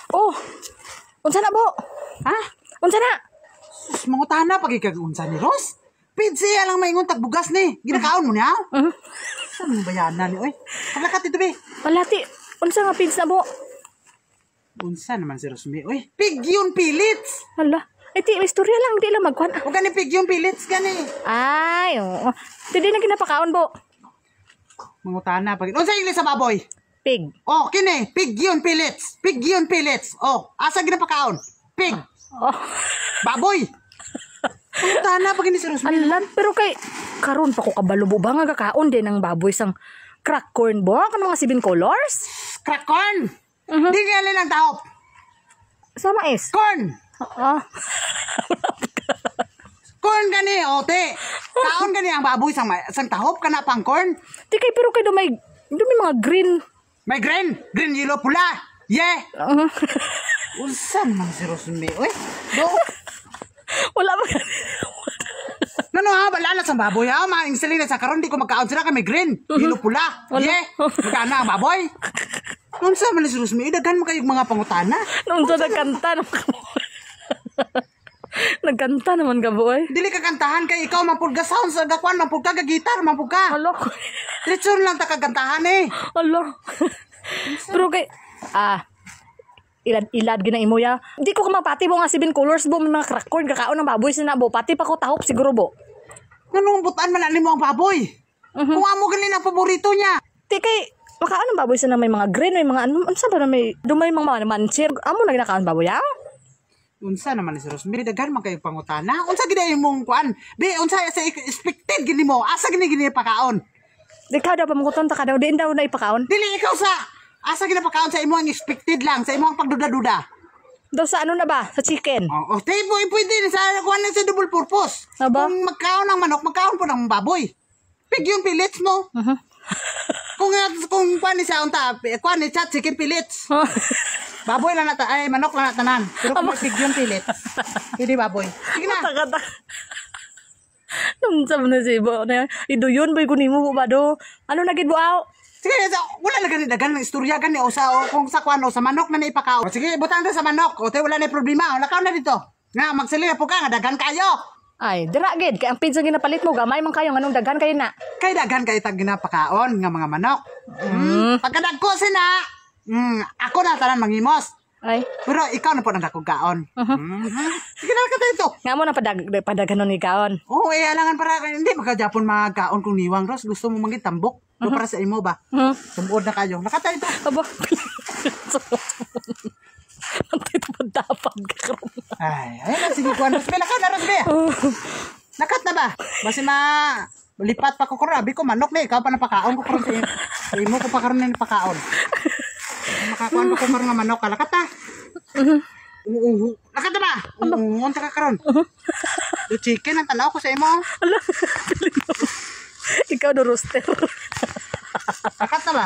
Oh, unsa na, Bo? Ha? Unsa na? Sus, mangutana pag ikag-unsa ni Ros. Pidsiya lang maingon tagbugas ni. Ginakaon mo niya? Saan mo bayanan ni, oy? Paglakat ito, be. Palati, unsa nga pids na, Bo? Unsa naman si Rosmi, oy? Pig yun, pillets. Hala. Iti, istorya lang, di lang magkuhan. O gani pig yung pillets, gani. Ay, oo. Hindi na ginapakaon, Bo. Mangutana pag... Unsa yung sa baboy? Pig. Oh, kini, pig yun, pillets. Pig yun, pillets. Oh, asa ginapakaon? Pig. Oh. Baboy. Mangutana pag ini si Rosmi. Alam, pero kay karon pa ko kabalo ba nga kakaon din ng baboy sang crack corn, Bo? Kan mga 7 colors? Crack corn. Di gali lang taop. Sa mais. Corn. Oo. Corn gani, ote. Taon gani ang baboy sang tahop kana pang corn. Di kay pero kay dumay mga green. May green, yellow, pula. Yeah. Unsan man si Rosmi, oy? Do. Wala ba? Nano ha, bala na sa baboy ha. Maing sila sa karon di ko magkaon sila kay may green, yellow, pula. Yeah. Magana ang baboy. Unsa man si Rosmi, daghan mo kay mga pangutana. Nung sa nagkanta nagkanta naman ka, boy. Dili ka kantahan kay ikaw mampulga sound sa gakwan, mampulga ka gitar, mampulga. Alo. Lechon lang ta kagantahan eh. Alo. Pero kay ilad gina imo ya. Di ko mapati mo nga 7 colors, Bo, mga crack corn kakaon ng baboy sina, Bo. Pati pa ko tahop siguro, Bo. Nganong butan man ani mo ang baboy? Kung amo ganin ang paborito niya. Di kay makaon ng baboy sina may mga green, may mga ano sa ba na may dumay mga mansir. Amo na ginakaon baboy ya? Unsa naman ni si Rosemary daghan man kay pangutana. Unsa gid imong kuan? Be unsa sa expected gini mo? Asa gini pakaon? Di ka daw pamukuton ta ka daw din daw na ipakaon. Dili ikaw sa asa gini pakaon sa imong expected lang, sa imong pagduda-duda. Daw sa ano na ba? Sa chicken. Oh, pwede sa kuan sa double purpose. Aba? Kung magkaon ng manok, magkaon po ng baboy. Pig yung pellets mo. Kung kuan ni sa unta, kuan ni chat chicken pellets. Baboy lang nata, ay manok lang natanan. Pero kung may pig yung pellets, hindi baboy. Sige na. Kata. Nung sa na si Bo na iduyon boy kunin mo ba do? Ano na gid buaw? Sige, wala na ganit dagan ng istorya gani o sa kung sa kuan o sa manok na naipakaw. Sige, butang ta sa manok. O te wala na problema. Lakaw na dito. Nga magsalina po ka nga dagan kayo. Ay, dira gid kay ang pizza ginapalit mo gamay man kayo nganong daghan kayo na. Kay dagan kay tag ginapakaon nga mga manok. Pagkadagko sina. Ako na tanan mangimos. Ay. Pero ikaw na po nang dakog-kaon. Sige na ka ito. Nga mo na padaganon ni kaon. Oo, alangan para hindi magka-Japon magkaon kung niwang Ros. Gusto mo mangit tambok. Do para sa imo ba? Sumuod na kayo. Nakata ito. Aba. Antay tapad ka karon. Ay, na sige kuan Ros. Nakat na Ros be. Nakat na ba? Basi lipat pa ko abi ko manok ni ikaw pa napakaon ko karon sa imo ko pa karon ni pakaon. Makakuan ko karon nga manok kalakat ta. Nakat na ba? Unta ka karon. Do chicken ang tanaw ko sa imo. Ala. Ikaw do roaster. Nakat na ba?